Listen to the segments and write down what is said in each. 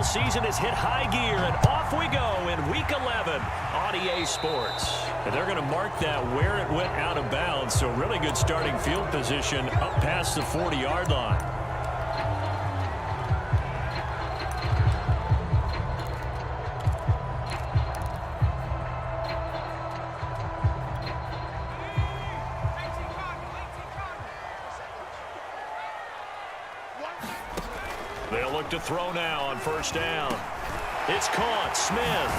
CFL season has hit high gear, and off we go in Week 11 on EA Sports. And they're going to mark that where it went out of bounds, so really good starting field position up past the 40-yard line. They'll look to throw now on first down. It's caught. Smith.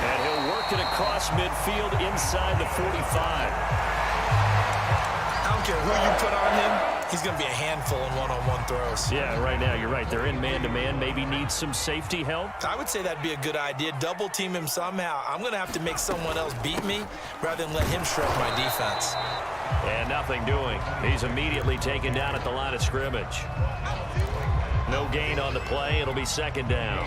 And he'll work it across midfield inside the 45. I don't care who you put on him. He's going to be a handful in one-on-one throws. Yeah, right now, you're right. They're in man-to-man. Maybe needs some safety help. I would say that'd be a good idea. Double team him somehow. I'm going to have to make someone else beat me rather than let him shred my defense. And nothing doing. He's immediately taken down at the line of scrimmage. No gain on the play. It'll be second down.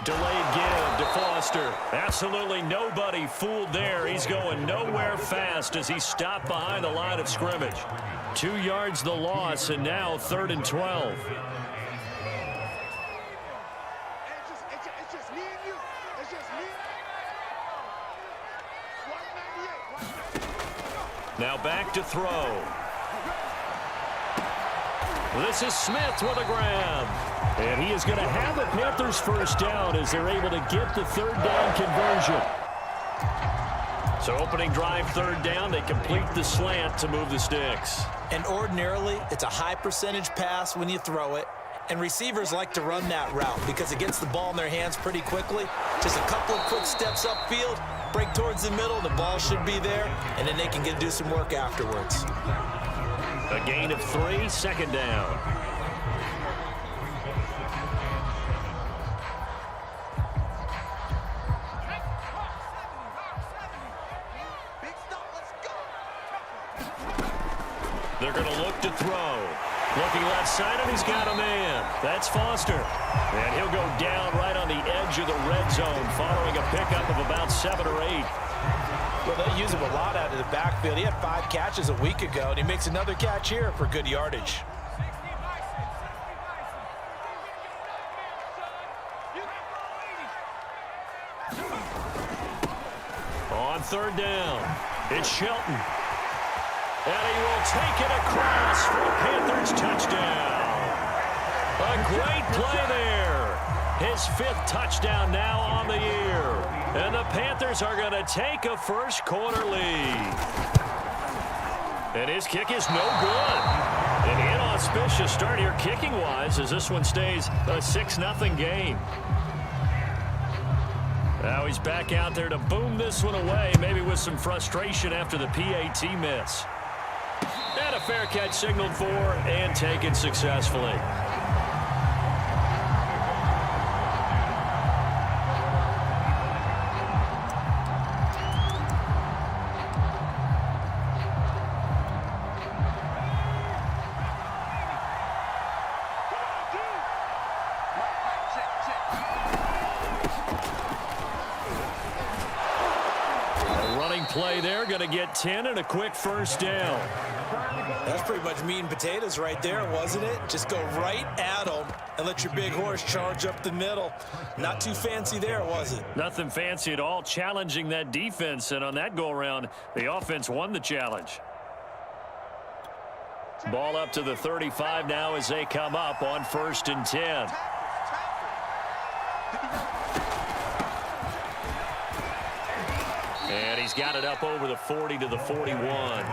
Delayed give to Foster. Absolutely nobody fooled there. He's going nowhere fast as he stopped behind the line of scrimmage. 2 yards the loss, and now 3rd and 12. Now back to throw. This is Smith with a grab. And he is going to have the Panthers first down as they're able to get the 3rd down conversion. So opening drive 3rd down, they complete the slant to move the sticks. And ordinarily, it's a high percentage pass when you throw it. And receivers like to run that route because it gets the ball in their hands pretty quickly. Just a couple of quick steps upfield, break towards the middle, the ball should be there, and then they can do some work afterwards. A gain of 3, second down. They're going to look to throw. Looking left side, and he's got a man. That's Foster. And he'll go down right on the edge of the red zone following a pickup of about 7 or 8. Well, they use him a lot out of the backfield. He had 5 catches a week ago, and he makes another catch here for good yardage. On 3rd down, it's Shelton. And he will take it across for a Panthers touchdown. A great play there. His 5th touchdown now on the year. And the Panthers are going to take a first quarter lead. And his kick is no good. An inauspicious start here kicking-wise as this one stays a 6-0 game. Now he's back out there to boom this one away, maybe with some frustration after the PAT miss. And a fair catch signaled for and taken successfully. A running play there, going to get 10 and a quick first down. That's pretty much meat and potatoes right there, wasn't it? Just go right at them and let your big horse charge up the middle. Not too fancy there, was it? Nothing fancy at all, challenging that defense, and on that go-around, the offense won the challenge. Ball up to the 35 now as they come up on 1st and 10. And he's got it up over the 40 to the 41.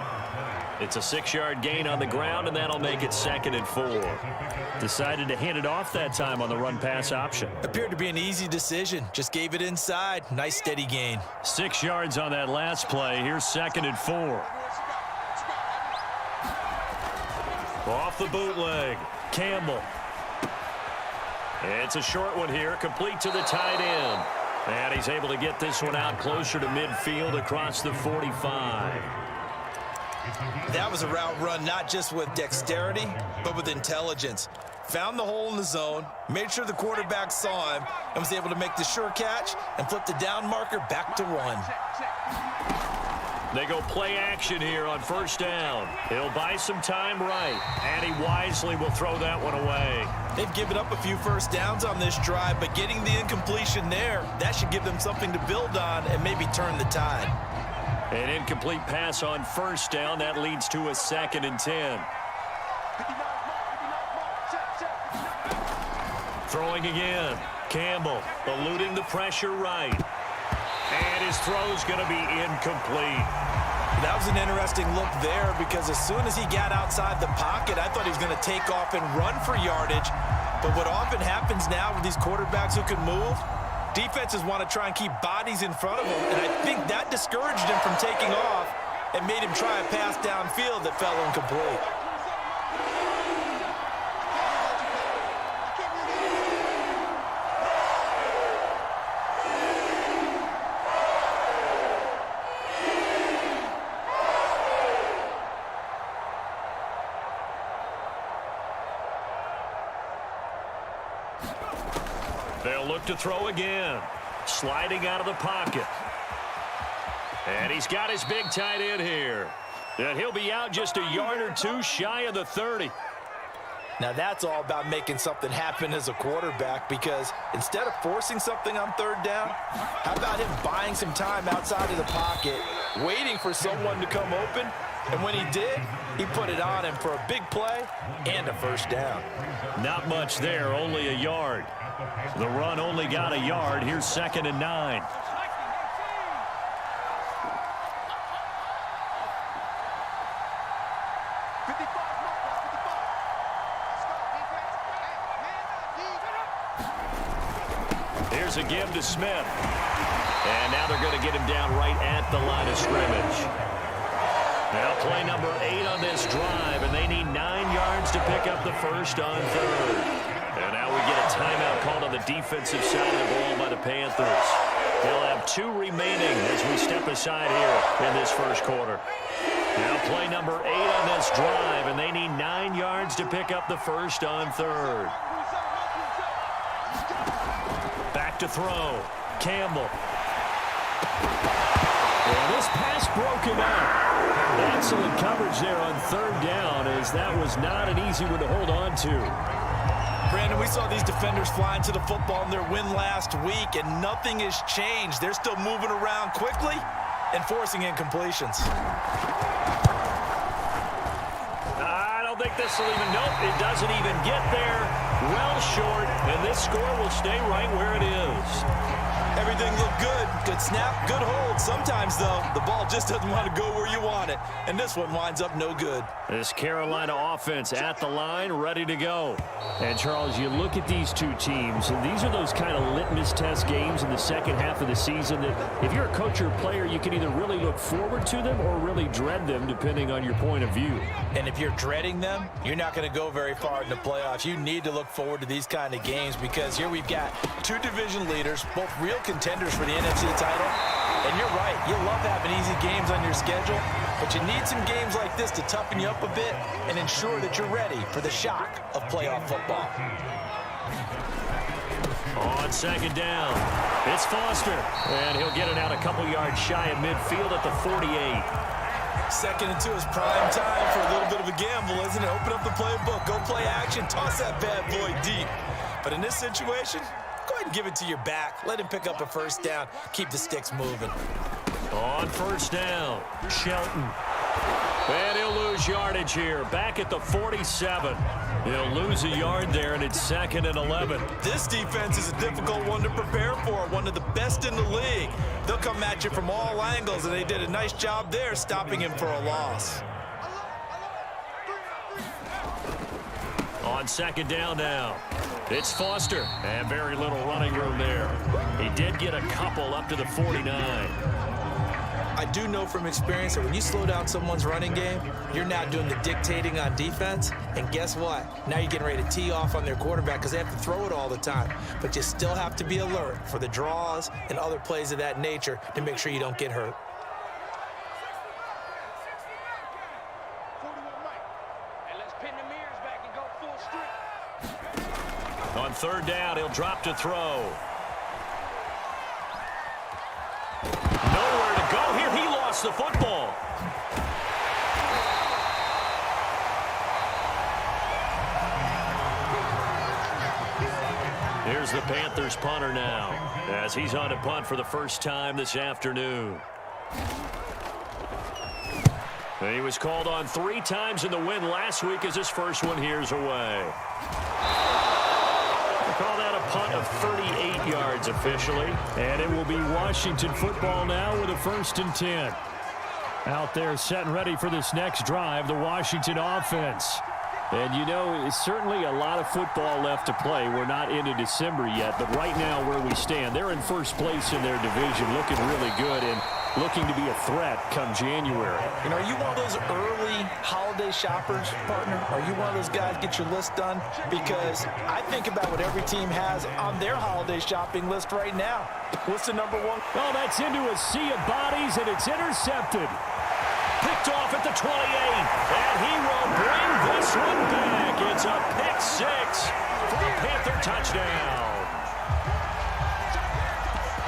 It's a 6-yard gain on the ground, and that'll make it 2nd and 4. Decided to hand it off that time on the run-pass option. Appeared to be an easy decision. Just gave it inside. Nice steady gain. 6 yards on that last play. Here's 2nd and 4. Off the bootleg. Campbell. It's a short one here, complete to the tight end. And he's able to get this one out closer to midfield across the 45. That was a route run not just with dexterity, but with intelligence. Found the hole in the zone, made sure the quarterback saw him, and was able to make the sure catch and flip the down marker back to 1. They go play action here on first down. He'll buy some time right, and he wisely will throw that one away. They've given up a few first downs on this drive, but getting the incompletion there, that should give them something to build on and maybe turn the tide. An incomplete pass on first down. That leads to a 2nd and 10. Throwing again. Campbell eluding the pressure right. And his throw's going to be incomplete. That was an interesting look there because as soon as he got outside the pocket, I thought he was going to take off and run for yardage. But what often happens now with these quarterbacks who can move, defenses want to try and keep bodies in front of them, and I think that discouraged him from taking off and made him try a pass downfield that fell incomplete. They'll look to throw again. Sliding out of the pocket. And he's got his big tight end here. And he'll be out just a yard or two shy of the 30. Now that's all about making something happen as a quarterback, because instead of forcing something on third down, how about him buying some time outside of the pocket, waiting for someone to come open, and when he did, he put it on him for a big play and a first down. Not much there, only a yard. The run only got a yard. Here's 2nd and 9. Here's a give to Smith. And now they're going to get him down right at the line of scrimmage. Now play number 8 on this drive, and they need 9 yards to pick up the first on third. And now we get a timeout called on the defensive side of the ball by the Panthers. They'll have 2 remaining as we step aside here in this first quarter. Now play number 8 on this drive, and they need 9 yards to pick up the first on third. Back to throw. Campbell. And this pass broken up. Excellent coverage there on third down, as that was not an easy one to hold on to. Brandon, we saw these defenders flying to the football in their win last week, and nothing has changed. They're still moving around quickly and forcing incompletions. I don't think this will even, nope, it doesn't even get there. Well short, and this score will stay right where it is. Everything looked good. Good snap, good hold. Sometimes, though, the ball just doesn't want to go where you want it, and this one winds up no good. This Carolina offense at the line, ready to go. And, Charles, you look at these two teams, and these are those kind of litmus test games in the second half of the season that if you're a coach or a player, you can either really look forward to them or really dread them, depending on your point of view. And if you're dreading them, you're not going to go very far in the playoffs. You need to look forward to these kind of games, because here we've got 2 division leaders, both real contenders for the NFC title. And you're right, you love having easy games on your schedule, but you need some games like this to toughen you up a bit and ensure that you're ready for the shock of playoff football. On second down, it's Foster, and he'll get it out a couple yards shy of midfield at the 48. 2nd and 2 is prime time for a little bit of a gamble, isn't it? Open up the playbook, go play action, toss that bad boy deep. But in this situation, go ahead and give it to your back. Let him pick up a first down. Keep the sticks moving. On first down, Shelton. And he'll lose yardage here. Back at the 47. He'll lose a yard there, and it's 2nd and 11. This defense is a difficult one to prepare for. One of the best in the league. They'll come at you from all angles, and they did a nice job there stopping him for a loss. On second down now, it's Foster, and very little running room there. He did get a couple up to the 49. I do know from experience that when you slow down someone's running game, you're not doing the dictating on defense. And guess what? Now you're getting ready to tee off on their quarterback because they have to throw it all the time. But you still have to be alert for the draws and other plays of that nature to make sure you don't get hurt. On third down, he'll drop to throw. Nowhere to go here. He lost gets the football. Here's the Panthers punter now, as he's on to punt for the first time this afternoon. And he was called on 3 times in the win last week as his first one here's away. We'll call that a punt of 38 yards officially. And it will be Washington football now with a 1st and 10. Out there set and ready for this next drive, the Washington offense. And, you know, it's certainly a lot of football left to play. We're not into December yet, but right now where we stand, they're in first place in their division, looking really good and looking to be a threat come January. You know, are you one of those early holiday shoppers, partner? Are you one of those guys get your list done? Because I think about what every team has on their holiday shopping list right now. What's the number one? Oh, that's into a sea of bodies, and it's intercepted. Picked off at the 28, and he will bring this one back. It's a pick 6 for a Panther touchdown.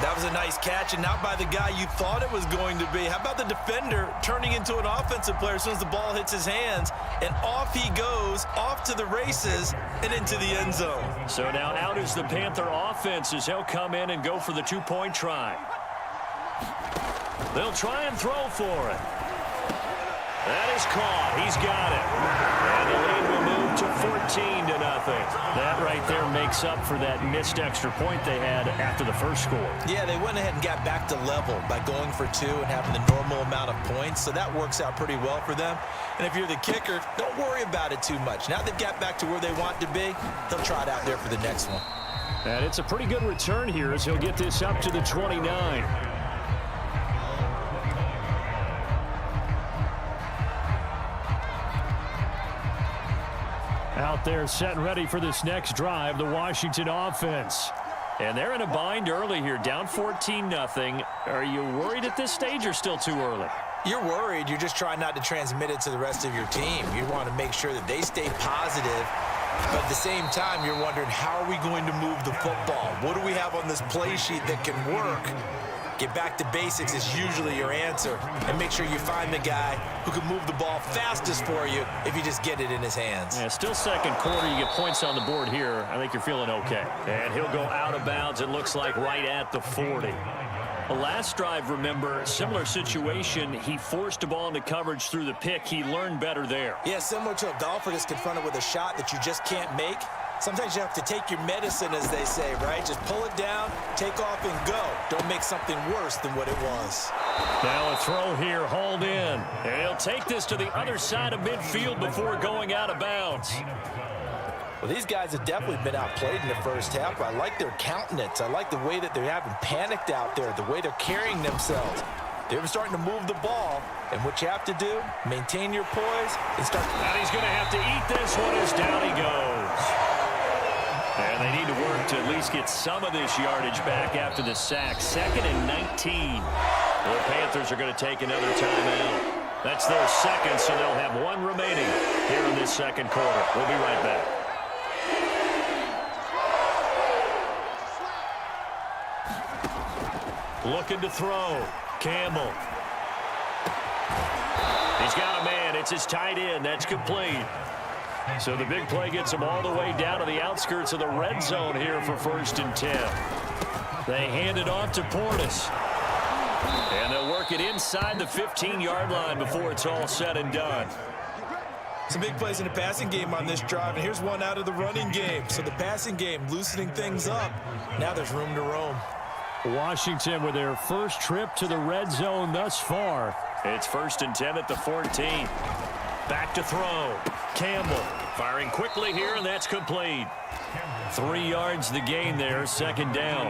That was a nice catch, and not by the guy you thought it was going to be. How about the defender turning into an offensive player as soon as the ball hits his hands, and off he goes, off to the races, and into the end zone. So now out is the Panther offense as he'll come in and go for the 2-point try. They'll try and throw for it. That is caught. He's got it. And the lead will move to 14-0. That right there makes up for that missed extra point they had after the first score. Yeah, they went ahead and got back to level by going for 2 and having the normal amount of points, so that works out pretty well for them. And if you're the kicker, don't worry about it too much. Now they've got back to where they want to be, they'll try it out there for the next one. And it's a pretty good return here as he'll get this up to the 29. Out there set and ready for this next drive, the Washington offense. And they're in a bind early here, down 14-0. Are you worried at this stage or still too early? You're worried. You're just trying not to transmit it to the rest of your team. You want to make sure that they stay positive. But at the same time, you're wondering, how are we going to move the football? What do we have on this play sheet that can work? Get back to basics is usually your answer. And make sure you find the guy who can move the ball fastest for you if you just get it in his hands. Yeah, still second quarter. You get points on the board here. I think you're feeling okay. And he'll go out of bounds, it looks like, right at the 40. The last drive, remember, similar situation. He forced a ball into coverage through the pick. He learned better there. Yeah, similar to a golfer that's confronted with a shot that you just can't make. Sometimes you have to take your medicine, as they say, right? Just pull it down, take off, and go. Don't make something worse than what it was. Now a throw here, hauled in. And he'll take this to the other side of midfield before going out of bounds. Well, these guys have definitely been outplayed in the first half, but I like their countenance. I like the way that they haven't panicked out there, the way they're carrying themselves. They're starting to move the ball, and what you have to do, maintain your poise and start. And he's going to have to eat this one as down he goes. And they need to work to at least get some of this yardage back after the sack. 2nd and 19. The Panthers are going to take another timeout. That's their second, so they'll have 1 remaining here in this second quarter. We'll be right back. Looking to throw. Campbell. He's got a man. It's his tight end. That's complete. So the big play gets him all the way down to the outskirts of the red zone here for 1st and 10. They hand it off to Portis. And they'll work it inside the 15-yard line before it's all said and done. Some big plays in the passing game on this drive, and here's one out of the running game. So the passing game loosening things up. Now there's room to roam. Washington with their first trip to the red zone thus far. It's 1st and 10 at the 14. Back to throw. Campbell firing quickly here, and that's complete. 3 yards the gain there, 2nd down.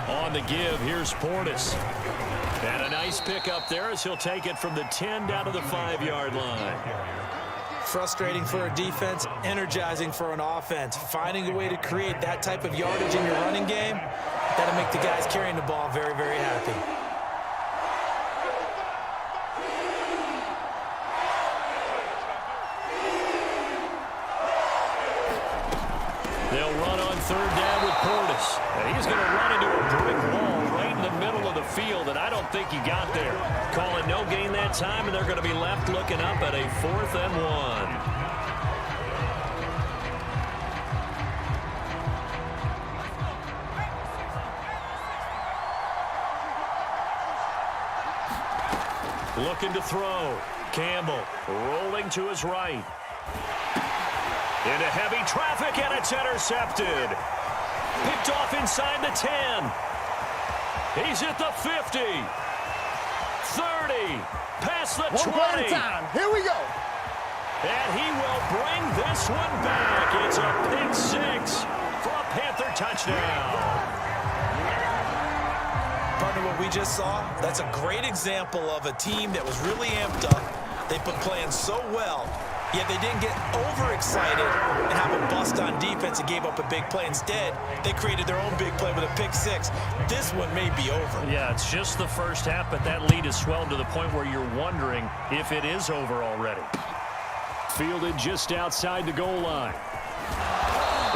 On the give, here's Portis. And a nice pick up there as he'll take it from the 10 down to the 5-yard line. Frustrating for a defense, energizing for an offense. Finding a way to create that type of yardage in your running game, that'll make the guys carrying the ball very, very happy. They'll run on 3rd down with Portis. And he's going to run into a brick wall right in the middle of the field, and I don't think he got there. Call it no gain that time, and they're going to be left looking up at a 4th and 1. Looking to throw. Campbell rolling to his right. Into heavy traffic, and it's intercepted. Picked off inside the 10. He's at the 50. 30. Past the 20. One play at a time. Here we go. And he will bring this one back. It's a pick 6 for a Panther touchdown. Partner, what we just saw, that's a great example of a team that was really amped up. They've been playing so well, yet they didn't get overexcited and have a bust on defense and gave up a big play. Instead, they created their own big play with a pick 6. This one may be over. Yeah, it's just the first half, but that lead has swelled to the point where you're wondering if it is over already. Fielded just outside the goal line.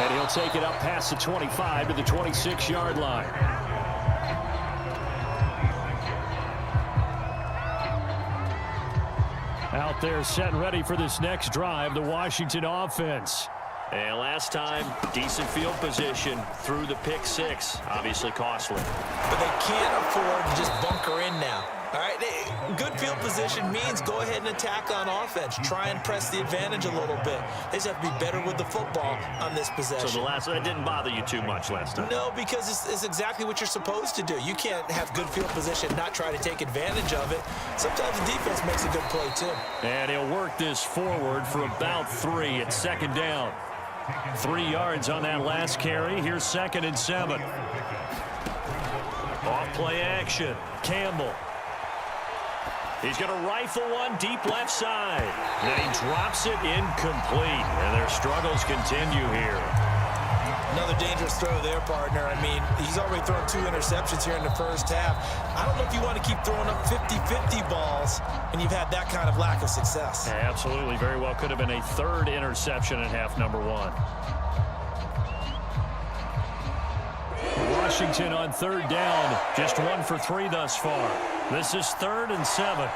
And he'll take it up past the 25 to the 26-yard line. Out there set and ready for this next drive, the Washington offense. And last time, decent field position through the pick 6. Obviously costly. But they can't afford to just bunker in now. All right, good field position means go ahead and attack on offense. Try and press the advantage a little bit. They just have to be better with the football on this possession. So that didn't bother you too much last time? No, because it's exactly what you're supposed to do. You can't have good field position, not try to take advantage of it. Sometimes the defense makes a good play too. And he'll work this forward for about 3 at 2nd down. 3 yards on that last carry. Here's 2nd and 7. Off play action. Campbell. He's going to rifle one deep left side. Then he drops it incomplete. And their struggles continue here. Another dangerous throw there, partner. I mean, he's already thrown 2 interceptions here in the first half. I don't know if you want to keep throwing up 50-50 balls when you've had that kind of lack of success. Yeah, absolutely. Very well could have been a 3rd interception in half number 1. Washington on 3rd down. Just 1 for 3 thus far. This is 3rd and 7.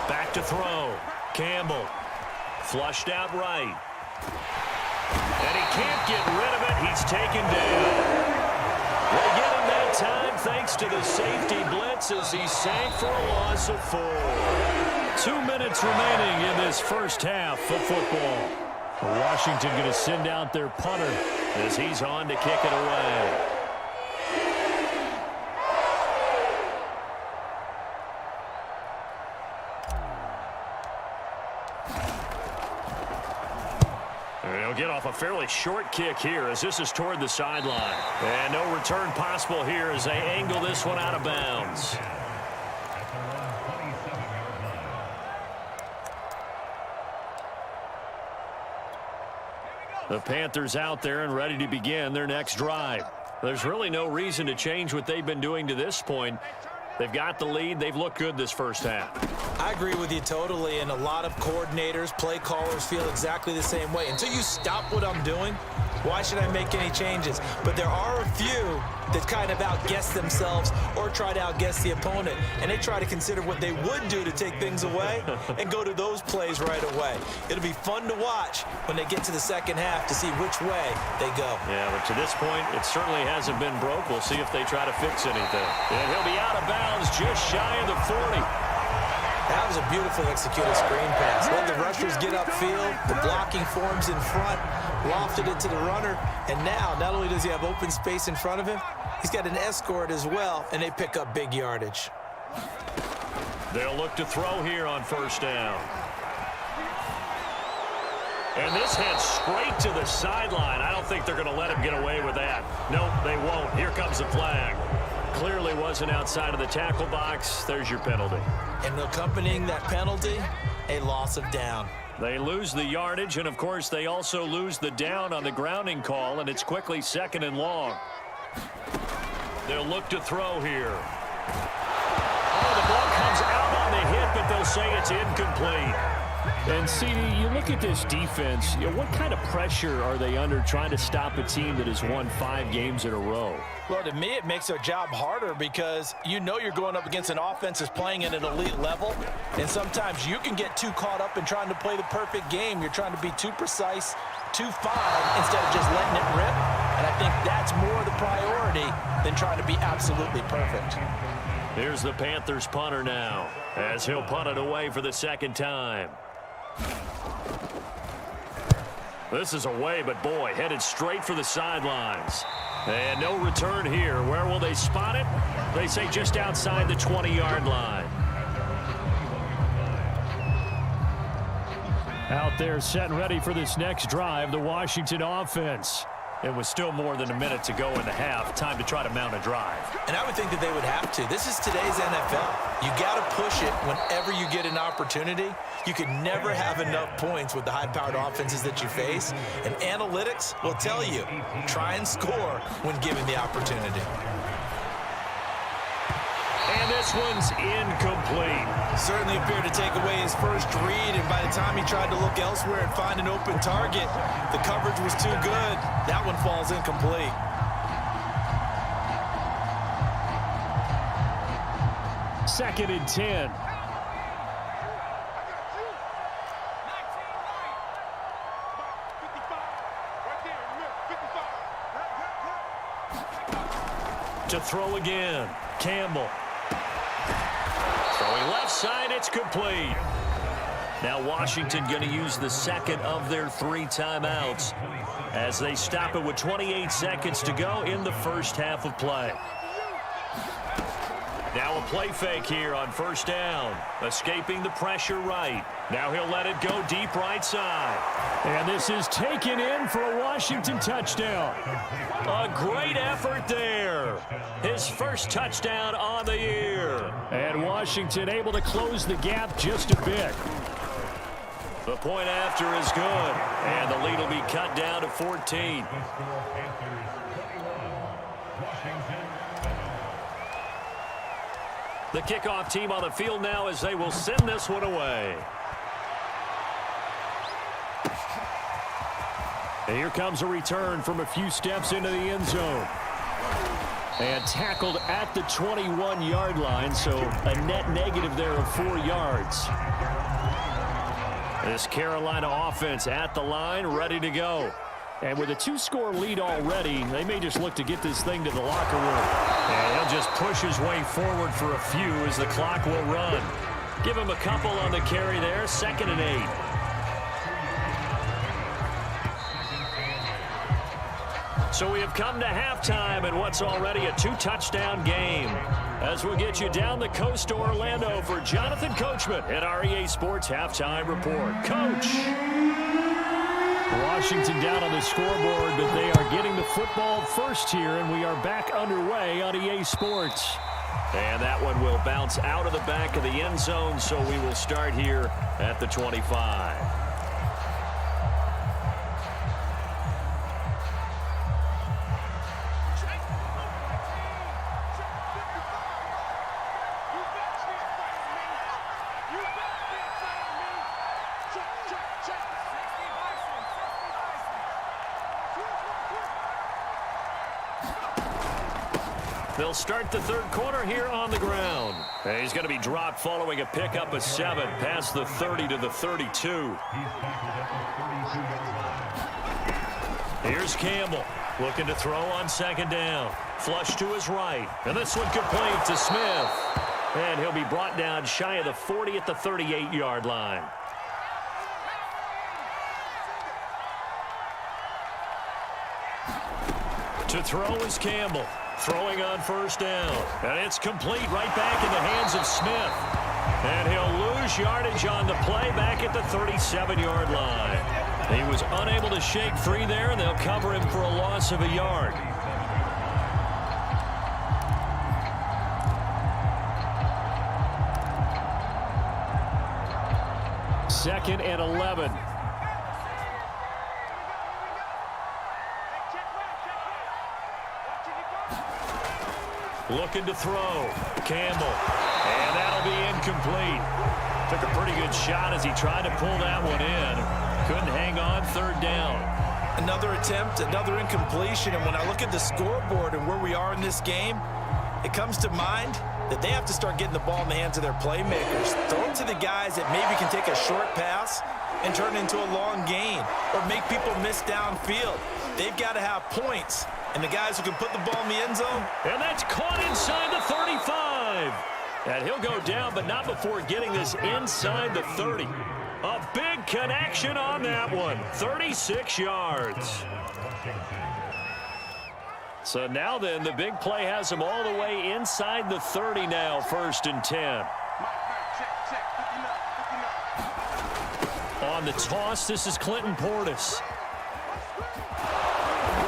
Back to throw. Campbell. Flushed out right. And he can't get rid of it. He's taken down. They get him that time thanks to the safety blitz as he sank for a loss of 4. 2 minutes remaining in this first half of football. Washington going to send out their punter as he's on to kick it away. He'll get off a fairly short kick here as this is toward the sideline. And no return possible here as they angle this one out of bounds. The Panthers out there and ready to begin their next drive. There's really no reason to change what they've been doing to this point. They've got the lead. They've looked good this first half. I agree with you totally, and a lot of coordinators, play callers feel exactly the same way. Until you stop what I'm doing, why should I make any changes? But there are a few that kind of outguess themselves or try to outguess the opponent, and they try to consider what they would do to take things away and go to those plays right away. It'll be fun to watch when they get to the second half to see which way they go. Yeah, but to this point, it certainly hasn't been broke. We'll see if they try to fix anything. And he'll be out of bounds just shy of the 40. That was a beautiful executed screen pass. Let the rushers get upfield. The blocking forms in front. Lofted it to the runner. And now, not only does he have open space in front of him, he's got an escort as well, and they pick up big yardage. They'll look to throw here on first down. And this heads straight to the sideline. I don't think they're going to let him get away with that. Nope, they won't. Here comes the flag. Clearly wasn't outside of the tackle box. There's your penalty. And accompanying that penalty, a loss of down. They lose the yardage, and of course they also lose the down on the grounding call, and it's quickly 2nd and long. They'll look to throw here. Oh, the ball comes out on the hit, but they'll say it's incomplete. And, CD, you look at this defense, what kind of pressure are they under trying to stop a team that has won 5 games in a row? Well, to me, it makes their job harder because you know you're going up against an offense that's playing at an elite level, and sometimes you can get too caught up in trying to play the perfect game. You're trying to be too precise, too fine, instead of just letting it rip. And I think that's more the priority than trying to be absolutely perfect. Here's the Panthers punter now, as he'll punt it away for the second time. This is away, but boy, headed straight for the sidelines. And no return here. Where will they spot it? They say just outside the 20-yard line. Out there set and ready for this next drive, the Washington offense. It was still more than a minute to go in the half. Time to try to mount a drive. And I would think that they would have to. This is today's NFL. You got to push it whenever you get an opportunity. You could never have enough points with the high-powered offenses that you face. And analytics will tell you, try and score when given the opportunity. And this one's incomplete. Certainly appeared to take away his first read, and by the time he tried to look elsewhere and find an open target, the coverage was too good. That one falls incomplete. Second and 10. To throw again, Campbell. Throwing left side, it's complete. Now Washington going to use the second of their 3 timeouts as they stop it with 28 seconds to go in the first half of play. Now a play fake here on first down. Escaping the pressure right. Now he'll let it go deep right side. And this is taken in for a Washington touchdown. A great effort there. His first touchdown on the year. And Washington able to close the gap just a bit. The point after is good. And the lead will be cut down to 14. The kickoff team on the field now as they will send this one away. And here comes a return from a few steps into the end zone. And tackled at the 21-yard line, so a net negative there of 4 yards. This Carolina offense at the line, ready to go. And with a 2-score lead already, they may just look to get this thing to the locker room. And he'll just push his way forward for a few as the clock will run. Give him a couple on the carry there, 2nd and 8. So we have come to halftime in what's already a 2-touchdown game. As we'll get you down the coast to Orlando for Jonathan Coachman at our EA Sports Halftime Report. Coach! Washington down on the scoreboard, but they are getting the football first here, and we are back underway on EA Sports. And that one will bounce out of the back of the end zone, so we will start here at the 25. They'll start the third quarter here on the ground. And he's going to be dropped following a pickup of 7 past the 30 to the 32. Here's Campbell looking to throw on 2nd down. Flush to his right. And this one complete to Smith. And he'll be brought down shy of the 40 at the 38-yard line. To throw is Campbell. Throwing on 1st down. And it's complete right back in the hands of Smith. And he'll lose yardage on the play back at the 37-yard line. He was unable to shake free there, and they'll cover him for a loss of a yard. Second and 11. Looking to throw. Campbell. And that'll be incomplete. Took a pretty good shot as he tried to pull that one in. Couldn't hang on third down. Another attempt, another incompletion, and when I look at the scoreboard and where we are in this game, it comes to mind that they have to start getting the ball in the hands of their playmakers. Throw it to the guys that maybe can take a short pass and turn it into a long gain or make people miss downfield. They've got to have points, and the guys who can put the ball in the end zone. And that's caught inside the 35. And he'll go down, but not before getting this inside the 30. A big connection on that one. 36 yards. So now then, the big play has him all the way inside the 30 now, 1st and 10. On the toss, this is Clinton Portis.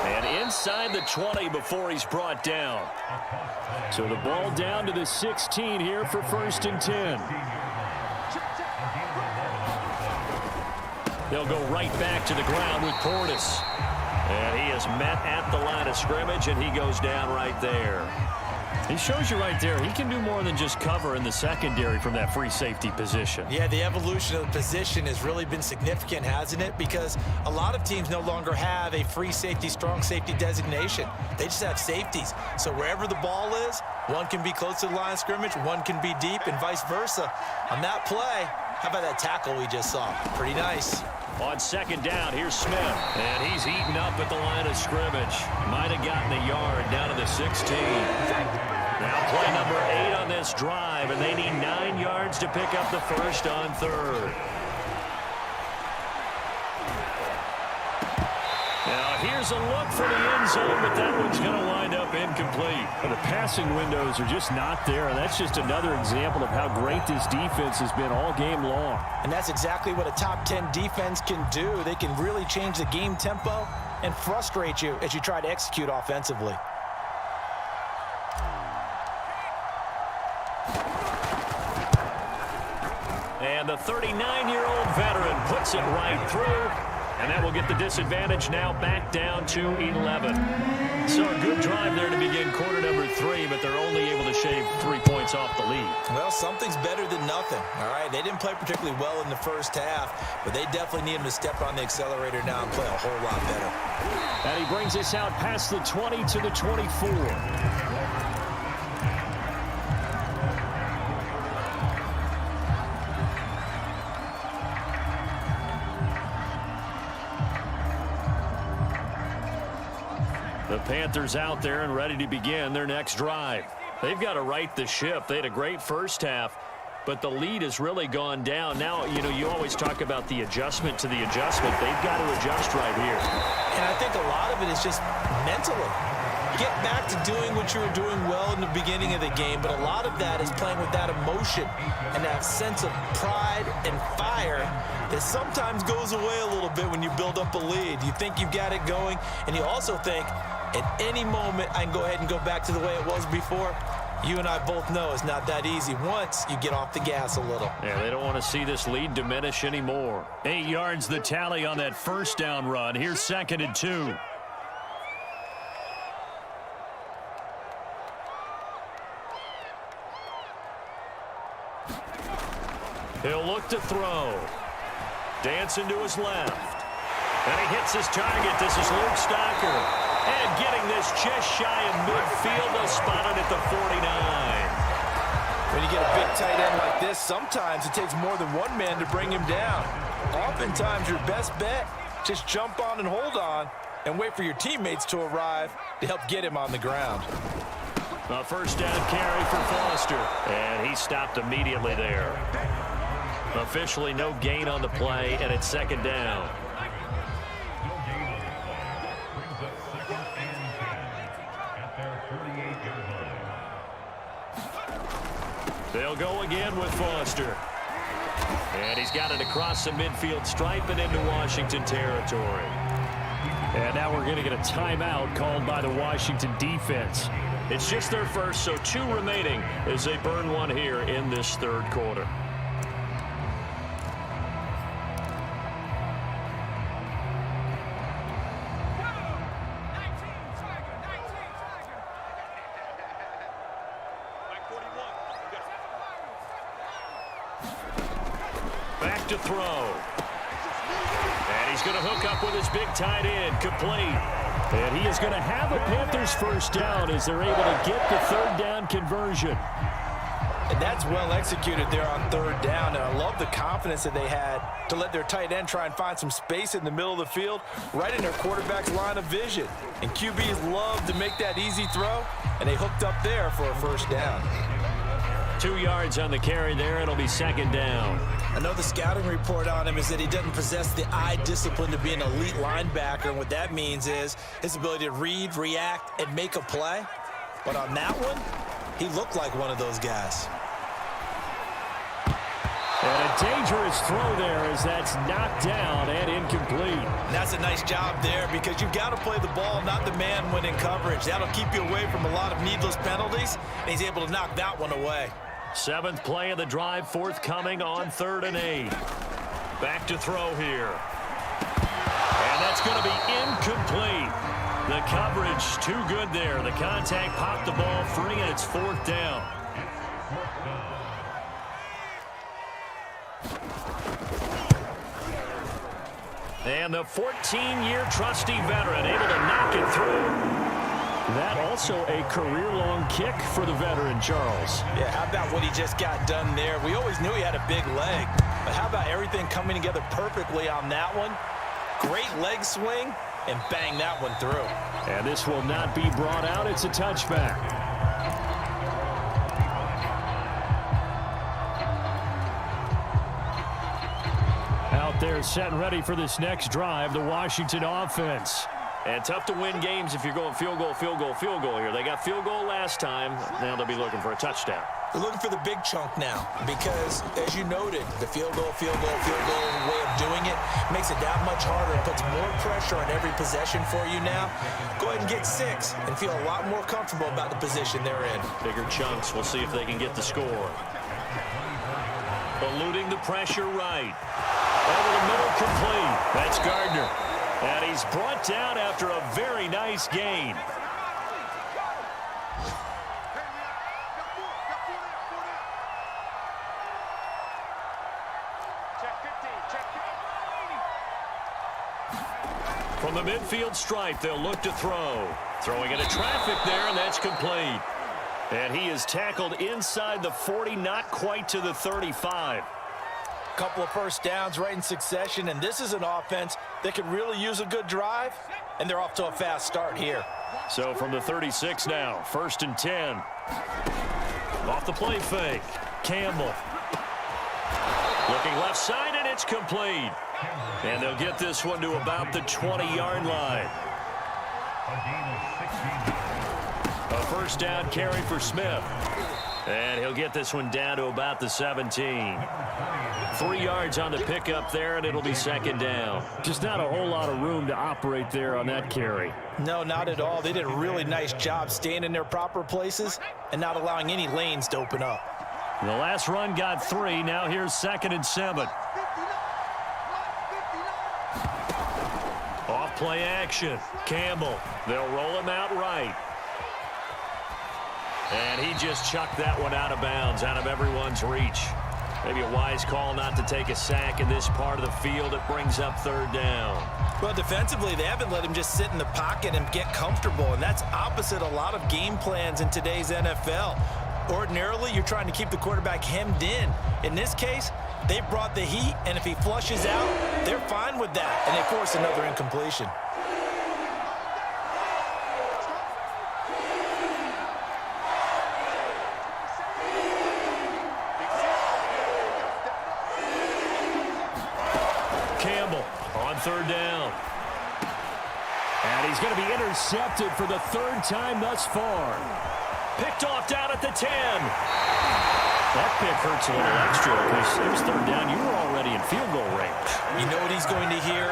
And inside the 20 before he's brought down. So the ball down to the 16 here for 1st and 10. They'll go right back to the ground with Portis. And he is met at the line of scrimmage, and he goes down right there. He shows you right there, he can do more than just cover in the secondary from that free safety position. Yeah, the evolution of the position has really been significant, hasn't it? Because a lot of teams no longer have a free safety, strong safety designation. They just have safeties. So wherever the ball is, one can be close to the line of scrimmage, one can be deep, and vice versa. On that play, how about that tackle we just saw? Pretty nice. On 2nd down, here's Smith. And he's eaten up at the line of scrimmage. Might have gotten a yard down to the 16. Now play number 8 on this drive, and they need 9 yards to pick up the first on 3rd. Now here's a look for the end zone, but that one's going to wind up incomplete. The passing windows are just not there, and that's just another example of how great this defense has been all game long. And that's exactly what a top 10 defense can do. They can really change the game tempo and frustrate you as you try to execute offensively. And the 39-year-old veteran puts it right through. And that will get the disadvantage now back down to 11. So a good drive there to begin quarter number 3, but they're only able to shave 3 points off the lead. Well, something's better than nothing, all right? They didn't play particularly well in the first half, but they definitely need him to step on the accelerator now and play a whole lot better. And he brings us out past the 20 to the 24. The Panthers out there and ready to begin their next drive. They've got to right the ship. They had a great first half, but the lead has really gone down. Now, you know, you always talk about the adjustment to the adjustment. They've got to adjust right here. And I think a lot of it is just mentally. Get back to doing what you were doing well in the beginning of the game, but a lot of that is playing with that emotion and that sense of pride and fire that sometimes goes away a little bit when you build up a lead. You think you've got it going, and you also think, at any moment, I can go ahead and go back to the way it was before. You and I both know it's not that easy once you get off the gas a little. Yeah, they don't want to see this lead diminish anymore. 8 yards the tally on that first down run. Here's 2nd and 2. He'll look to throw. Dancing to his left. And he hits his target. This is Luke Stocker. And getting this just shy of midfield, they'll spot it at the 49. When you get a big tight end like this, sometimes it takes more than one man to bring him down. Oftentimes, your best bet, just jump on and hold on and wait for your teammates to arrive to help get him on the ground. A first down carry for Foster. And he stopped immediately there. Officially no gain on the play, and it's 2nd down. They'll go again with Foster. And he's got it across the midfield stripe and into Washington territory. And now we're going to get a timeout called by the Washington defense. It's just their first, so 2 remaining as they burn one here in this 3rd quarter. back to throw. And he's going to hook up with his big tight end, complete. And he is going to have a Panthers first down as they're able to get the third down conversion. And that's well executed there on third down. And I love the confidence that they had to let their tight end try and find some space in the middle of the field, right in their quarterback's line of vision. And QBs love to make that easy throw, and they hooked up there for a first down. 2 yards on the carry there. It'll be second down. I know the scouting report on him is that he doesn't possess the eye discipline to be an elite linebacker. And what that means is his ability to read, react, and make a play. But on that one, he looked like one of those guys. And a dangerous throw there as that's knocked down and incomplete. And that's a nice job there because you've got to play the ball, not the man when in coverage. That'll keep you away from a lot of needless penalties, and he's able to knock that one away. 7th play of the drive forthcoming on 3rd and 8. Back to throw here. And that's going to be incomplete. The coverage too good there. The contact popped the ball free, and it's 4th down. And the 14-year trusty veteran able to knock it through. That also a career-long kick for the veteran, Charles. Yeah, how about what he just got done there? We always knew he had a big leg, but how about everything coming together perfectly on that one? Great leg swing, and bang that one through. And this will not be brought out. It's a touchback. Out there set and ready for this next drive, the Washington offense. And tough to win games if you're going field goal, field goal, field goal here. They got field goal last time. Now they'll be looking for a touchdown. They're looking for the big chunk now because, as you noted, the field goal way of doing it makes it that much harder and puts more pressure on every possession for you now. Go ahead and get 6 and feel a lot more comfortable about the position they're in. Bigger chunks. We'll see if they can get the score. Eluding the pressure right. Over the middle, complete. That's Gardner. And he's brought down after a very nice gain. From the midfield stripe, they'll look to throw. Throwing into traffic there, and that's complete. And he is tackled inside the 40, not quite to the 35. Couple of first downs right in succession, and this is an offense that could really use a good drive, and they're off to a fast start here. So from the 36 now, 1st and 10. Off the play fake, Campbell. Looking left side, and it's complete. And they'll get this one to about the 20-yard line. A first down carry for Smith. And he'll get this one down to about the 17. 3 yards on the pickup there, and it'll be second down. Just not a whole lot of room to operate there on that carry. No, not at all. They did a really nice job staying in their proper places and not allowing any lanes to open up. The last run got 3. Now here's 2nd and 7. Off play action. Campbell. They'll roll him out right. And he just chucked that one out of bounds, out of everyone's reach. Maybe a wise call not to take a sack in this part of the field. It brings up 3rd down. Well, defensively, they haven't let him just sit in the pocket and get comfortable, and that's opposite a lot of game plans in today's NFL. Ordinarily, you're trying to keep the quarterback hemmed in. In this case, they brought the heat, and if he flushes out, they're fine with that, and they force another incompletion. Campbell on 3rd down. And he's going to be intercepted for the 3rd time thus far. Picked off down at the 10. That pick hurts a little extra because it was 3rd down. You were already in field goal range. You know what he's going to hear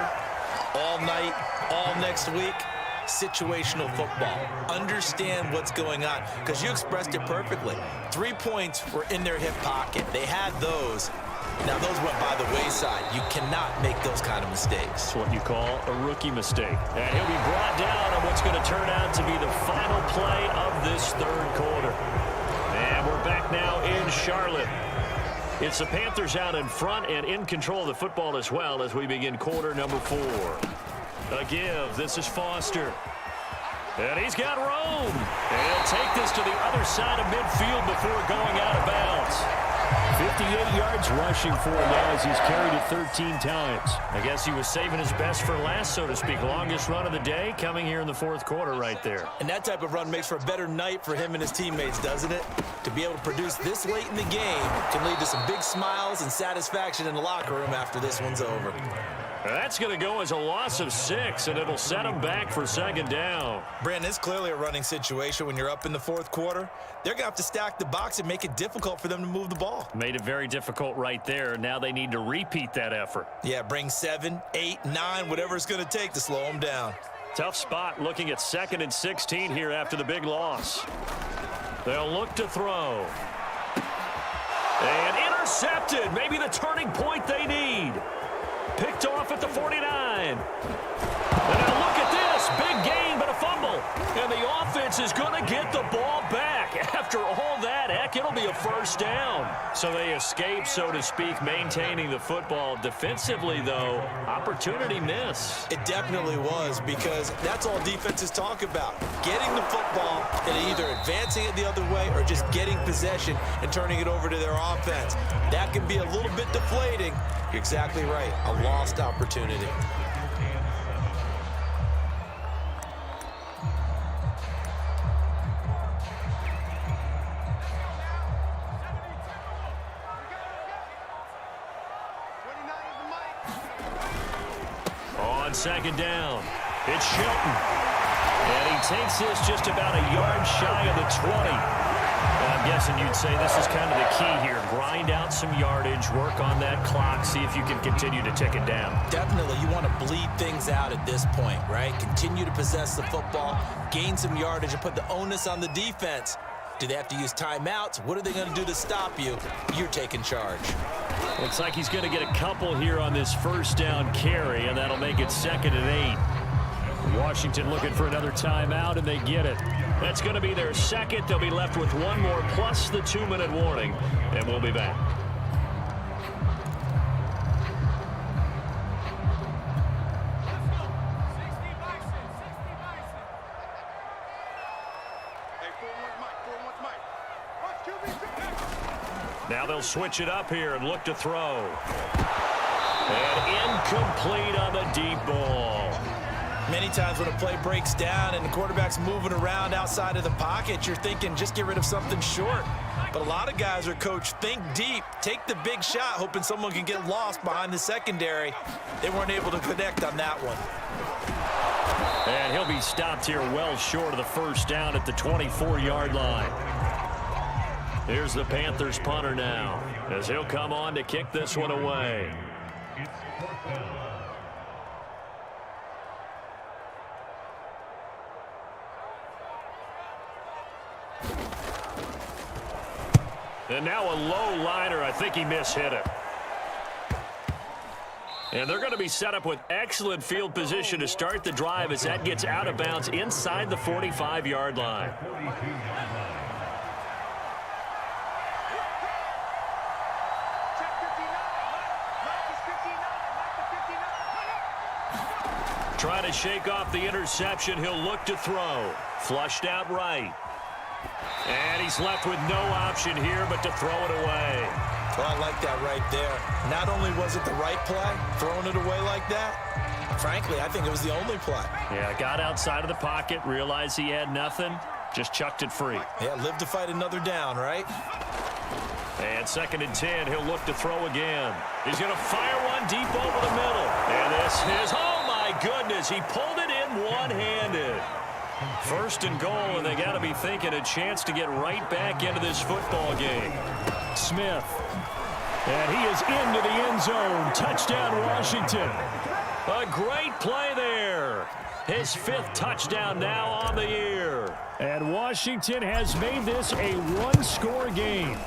all night, all next week? Situational football. Understand what's going on, because you expressed it perfectly. 3 points were in their hip pocket. They had those. Now, those went by the wayside. You cannot make those kind of mistakes. It's what you call a rookie mistake. And he'll be brought down on what's going to turn out to be the final play of this 3rd quarter. And we're back now in Charlotte. It's the Panthers out in front and in control of the football as well as we begin quarter number 4. A give. This is Foster. And he's got room. And he'll take this to the other side of midfield before going out of bounds. 58 yards rushing for him now as he's carried it 13 times. I guess he was saving his best for last, so to speak. Longest run of the day coming here in the fourth quarter right there. And that type of run makes for a better night for him and his teammates, doesn't it? To be able to produce this late in the game can lead to some big smiles and satisfaction in the locker room after this one's over. That's going to go as a loss of 6, and it'll set them back for second down. Brandon, it's clearly a running situation when you're up in the fourth quarter. They're going to have to stack the box and make it difficult for them to move the ball. Made it very difficult right there. Now they need to repeat that effort. Yeah, bring 7, 8, 9, whatever it's going to take to slow them down. Tough spot looking at 2nd and 16 here after the big loss. They'll look to throw. And intercepted. Maybe the turning point they need. Picked off at the 49. And now look at this. Big gain, but a fumble. And the offense is going to get the ball back. After all that, heck, it'll be a first down. So they escape, so to speak, maintaining the football. Defensively, though, opportunity miss. It definitely was, because that's all defenses talk about. Getting the football and either advancing it the other way or just getting possession and turning it over to their offense. That can be a little bit deflating. You're exactly right. A lost opportunity. On second down, it's Shelton. And he takes this just about a yard shy of the 20. I'm guessing you'd say this is kind of the key here. Grind out some yardage, work on that clock, see if you can continue to tick it down. Definitely, you want to bleed things out at this point, right? Continue to possess the football, gain some yardage, and put the onus on the defense. Do they have to use timeouts? What are they going to do to stop you? You're taking charge. Looks like he's going to get a couple here on this first down carry, and that'll make it 2nd and 8. Washington looking for another timeout, and they get it. That's going to be their second. They'll be left with one more plus the 2-minute warning, and we'll be back. Now they'll switch it up here and look to throw. And incomplete on the deep ball. Many times when a play breaks down and the quarterback's moving around outside of the pocket, you're thinking just get rid of something short. But a lot of guys are coached, think deep, take the big shot, hoping someone can get lost behind the secondary. They weren't able to connect on that one. And he'll be stopped here well short of the first down at the 24-yard line. Here's the Panthers punter now, as he'll come on to kick this one away. And now a low liner. I think he mishit it. And they're going to be set up with excellent field position to start the drive as that gets out of bounds inside the 45-yard line. Trying to shake off the interception. He'll look to throw. Flushed out right. And he's left with no option here but to throw it away. Well, I like that right there. Not only was it the right play, throwing it away like that, frankly, I think it was the only play. Yeah, got outside of the pocket, realized he had nothing, just chucked it free. Yeah, live to fight another down, right? And 2nd and 10, he'll look to throw again. He's going to fire one deep over the middle. And this is, oh my goodness, he pulled it in one-handed. 1st and goal, and they got to be thinking a chance to get right back into this football game. Smith. And he is into the end zone. Touchdown, Washington. A great play there. His 5th touchdown now on the year. And Washington has made this a one-score game.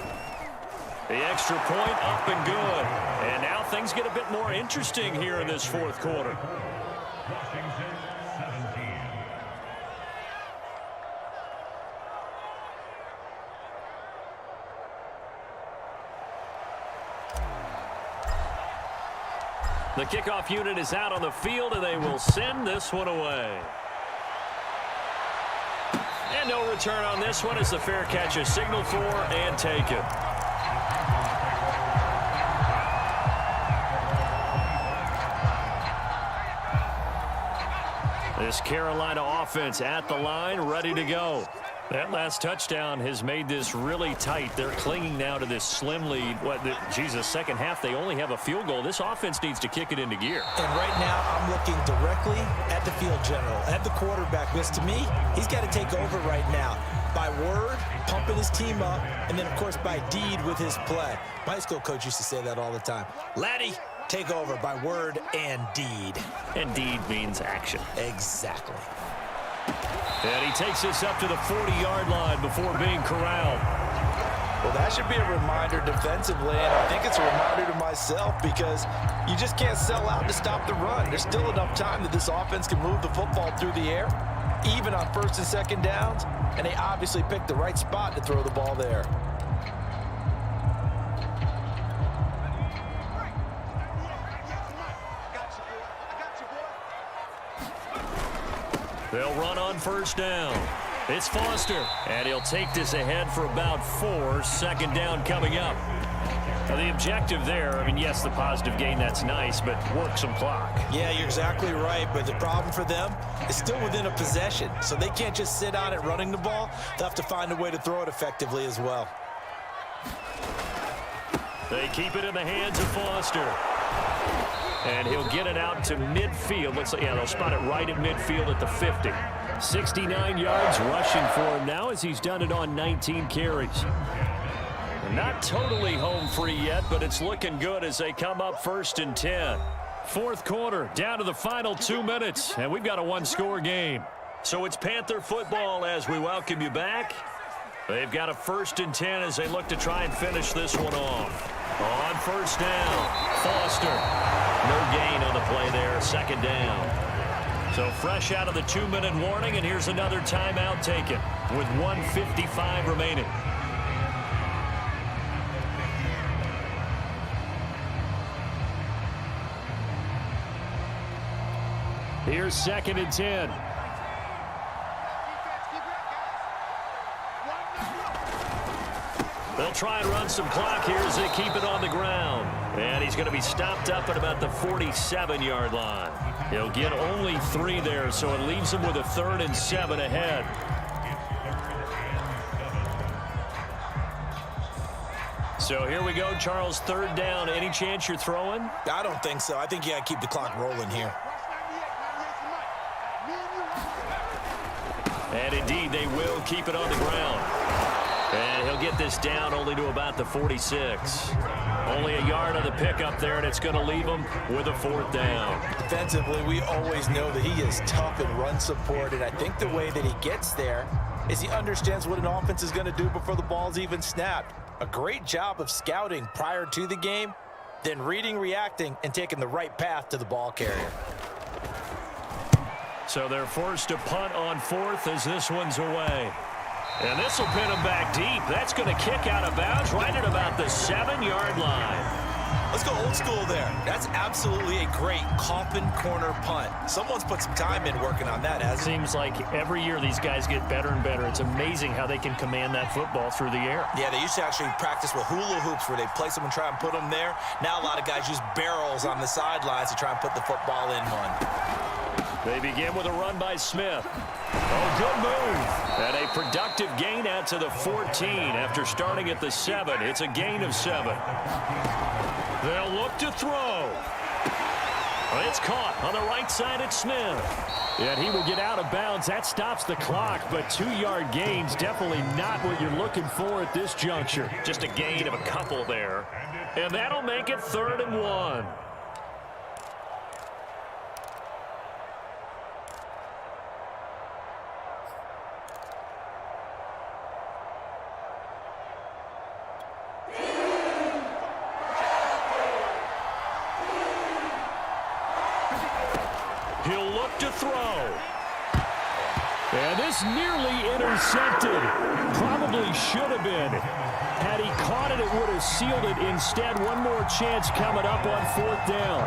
The extra point up and good. And now things get a bit more interesting here in this fourth quarter. The kickoff unit is out on the field, and they will send this one away. And no return on this one as the fair catch is signaled for and taken. This Carolina offense at the line, ready to go. That last touchdown has made this really tight. They're clinging now to this slim lead. Second half, they only have a field goal. This offense needs to kick it into gear. And right now, I'm looking directly at the field general, at the quarterback, because to me, he's got to take over right now. By word, pumping his team up, and then, of course, by deed with his play. My high school coach used to say that all the time. Laddie, take over by word and deed. And deed means action. Exactly. And he takes this up to the 40-yard line before being corralled. Well, that should be a reminder defensively, and I think it's a reminder to myself because you just can't sell out to stop the run. There's still enough time that this offense can move the football through the air, even on first and second downs, and they obviously picked the right spot to throw the ball there. They'll run on first down. It's Foster, and he'll take this ahead for about 4. Second down coming up. Now the objective there, yes, the positive gain, that's nice, but work some clock. Yeah, you're exactly right, but the problem for them is still within a possession, so they can't just sit on it running the ball. They'll have to find a way to throw it effectively as well. They keep it in the hands of Foster. And he'll get it out to midfield. Looks like, they'll spot it right at midfield at the 50. 69 yards rushing for him now as he's done it on 19 carries. Not totally home free yet, but it's looking good as they come up first and 10. Fourth quarter, down to the final 2 minutes, and we've got a one-score game. So it's Panther football as we welcome you back. They've got a first and 10 as they look to try and finish this one off. On first down, Foster. No gain on the play there, second down. So fresh out of the 2-minute warning, and here's another timeout taken with 1:55 remaining. Here's second and 10. They'll try and run some clock here as they keep it on the ground. And he's going to be stopped up at about the 47-yard line. He'll get only 3 there, so it leaves him with a 3rd and 7 ahead. So here we go, Charles, 3rd down. Any chance you're throwing? I don't think so. I think you got to keep the clock rolling here. And indeed, they will keep it on the ground. And he'll get this down only to about the 46. Only a yard on the pickup there, and it's going to leave him with a 4th down. Defensively, we always know that he is tough in run support, and I think the way that he gets there is he understands what an offense is going to do before the ball's even snapped. A great job of scouting prior to the game, then reading, reacting, and taking the right path to the ball carrier. So they're forced to punt on 4th as this one's away. And this will pin him back deep. That's going to kick out of bounds right at about the 7-yard line. Let's go old school there. That's absolutely a great coffin corner punt. Someone's put some time in working on that, hasn't it? Seems like every year these guys get better and better. It's amazing how they can command that football through the air. Yeah, they used to actually practice with hula hoops where they place them and try and put them there. Now a lot of guys use barrels on the sidelines to try and put the football in one. They begin with a run by Smith. Oh, good move. And a productive gain out to the 14 after starting at the 7. It's a gain of 7. They'll look to throw. It's caught on the right side at Smith. And he will get out of bounds. That stops the clock, but 2-yard gains definitely not what you're looking for at this juncture. Just a gain of a couple there. And that'll make it 3rd and 1. He'll look to throw. And this nearly intercepted. Probably should have been. Had he caught it, it would have sealed it. Instead, one more chance coming up on 4th down.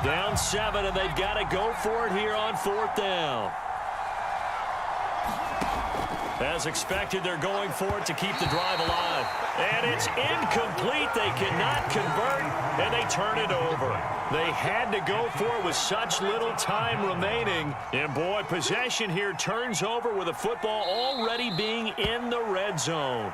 Down 7, and they've got to go for it here on 4th down. As expected, they're going for it to keep the drive alive. And it's incomplete. They cannot convert, and they turn it over. They had to go for it with such little time remaining. And, boy, possession here turns over with the football already being in the red zone.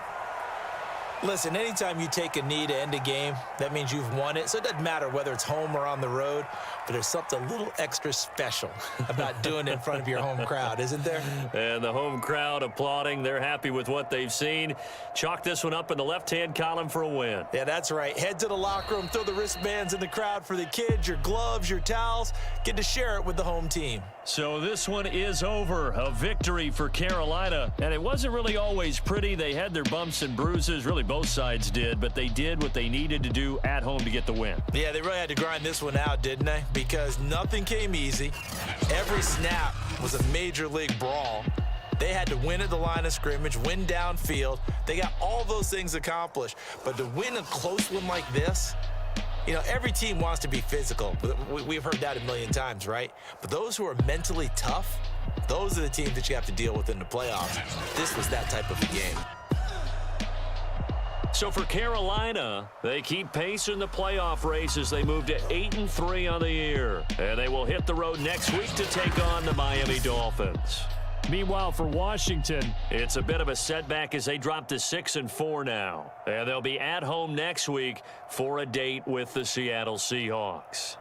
Listen, anytime you take a knee to end a game, that means you've won it. So it doesn't matter whether it's home or on the road, but there's something a little extra special about doing it in front of your home crowd, isn't there? And the home crowd applauding. They're happy with what they've seen. Chalk this one up in the left-hand column for a win. Yeah, that's right. Head to the locker room, throw the wristbands in the crowd for the kids, your gloves, your towels. Get to share it with the home team. So this one is over. A victory for Carolina. And it wasn't really always pretty. They had their bumps and bruises. Really, both sides did. But they did what they needed to do at home to get the win. Yeah, they really had to grind this one out, didn't they? Because nothing came easy. Every snap was a major league brawl. They had to win at the line of scrimmage, win downfield. They got all those things accomplished. But to win a close one like this, you know, every team wants to be physical. We've heard that a million times, right? But those who are mentally tough, those are the teams that you have to deal with in the playoffs. This was that type of a game. So for Carolina, they keep pace in the playoff race as they move to 8-3 on the year. And they will hit the road next week to take on the Miami Dolphins. Meanwhile, for Washington, it's a bit of a setback as they drop to 6-4 now. And they'll be at home next week for a date with the Seattle Seahawks.